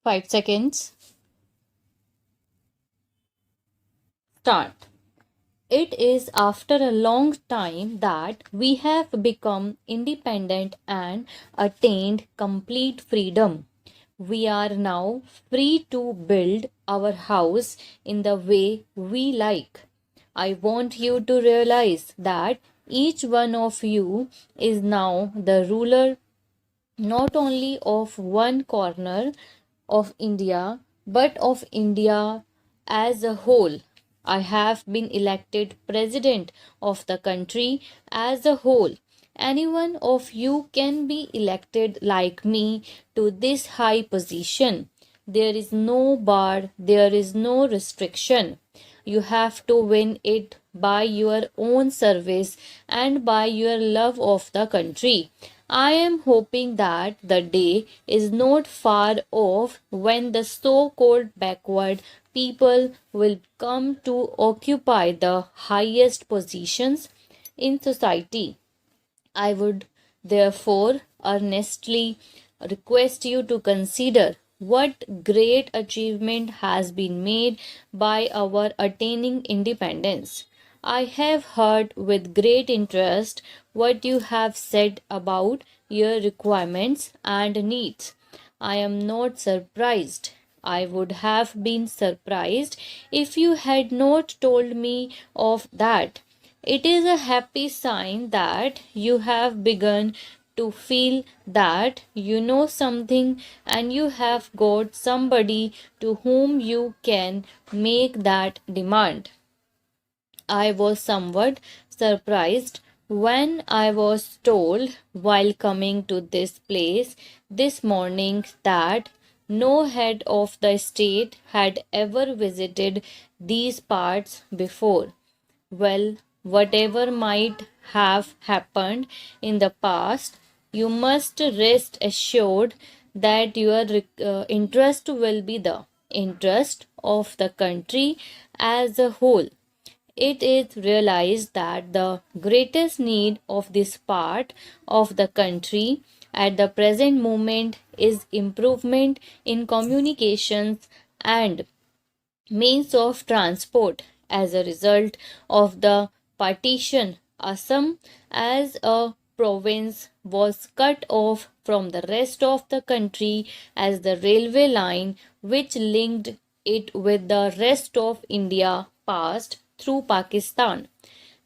5 seconds. Start. It is after a long time that we have become independent and attained complete freedom. We are now free to build our house in the way we like. I want you to realize that each one of you is now the ruler not only of one corner of India but of India as a whole. I have been elected president of the country as a whole. Any one of you can be elected like me to this high position. There is no bar, there is no restriction. You have to win it by your own service and by your love of the country. I am hoping that the day is not far off when the so called backward people will come to occupy the highest positions in society. I would therefore earnestly request you to consider what great achievement has been made by our attaining independence. I have heard with great interest what you have said about your requirements and needs. I am not surprised. I would have been surprised if you had not told me of that. It is a happy sign that you have begun to feel that you know something and you have got somebody to whom you can make that demand. I was somewhat surprised when I was told while coming to this place this morning that no head of the state had ever visited these parts before. Well, whatever might have happened in the past, you must rest assured that your interest will be the interest of the country as a whole. It is realized that the greatest need of this part of the country at the present moment is improvement in communications and means of transport. As a result of the partition, Assam as a province was cut off from the rest of the country as the railway line which linked it with the rest of India passed through Pakistan.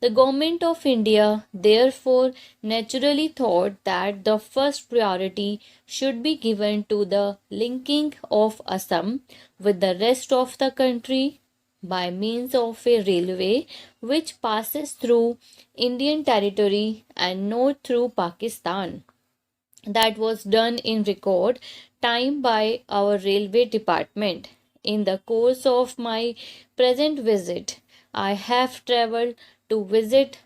The government of India therefore naturally thought that the first priority should be given to the linking of Assam with the rest of the country by means of a railway which passes through Indian territory and not through Pakistan. That was done in record time by our railway department. In the course of my present visit, I have traveled to visit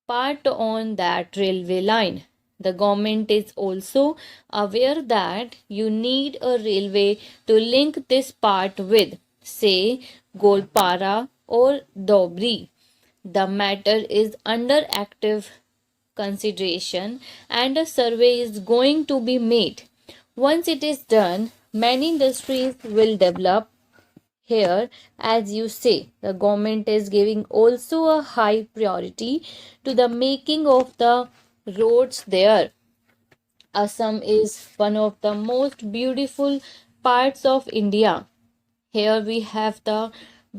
part on that railway line. The government is also aware that you need a railway to link this part with, say, Golpara or Dobri. The matter is under active consideration and a survey is going to be made. Once it is done, many industries will develop here. As you say, the government is giving also a high priority to the making of the roads there. Assam is one of the most beautiful parts of India. Here we have the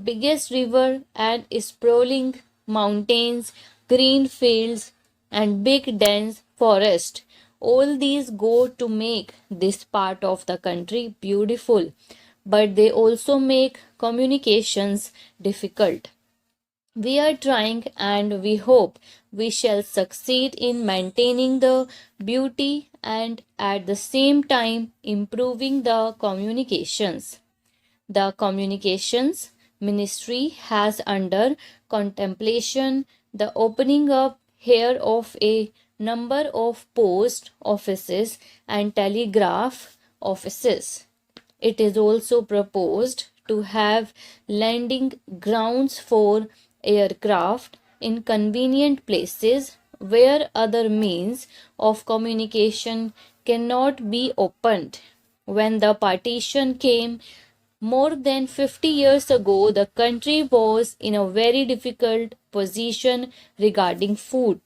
biggest river and sprawling mountains, green fields, and big dense forest. All these go to make this part of the country beautiful, but they also make communications difficult. We are trying and we hope we shall succeed in maintaining the beauty and at the same time improving the communications. The Communications Ministry has under contemplation the opening up here of a number of post offices and telegraph offices. It is also proposed to have landing grounds for aircraft in convenient places where other means of communication cannot be opened. When the partition came more than 50 years ago, the country was in a very difficult position regarding food.